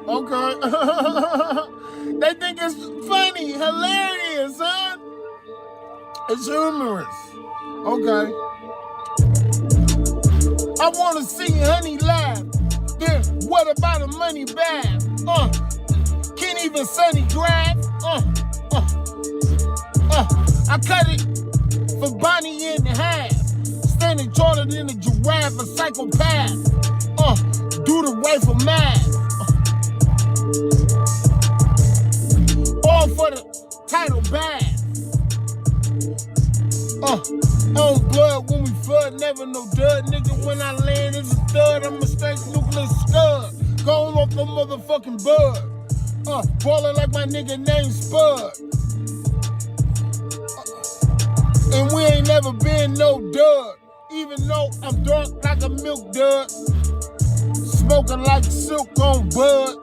Okay. They think it's funny, hilarious, huh? It's humorous. Okay. I wanna see honey laugh. Then what about a money bath? Can't even Sunny grab. I cut it for Bonnie in half. Standing taller than a giraffe, a psychopath. Do the rifle math. All for the title bad. On blood when we flood, never no dud. Nigga, when I land, it's a thud. I'm a straight nuclear scud. Going off the motherfucking bud. Ballin' like my nigga named Spud. And we ain't never been no dud. Even though I'm dark like a milk dud. Smoking like silk on bud.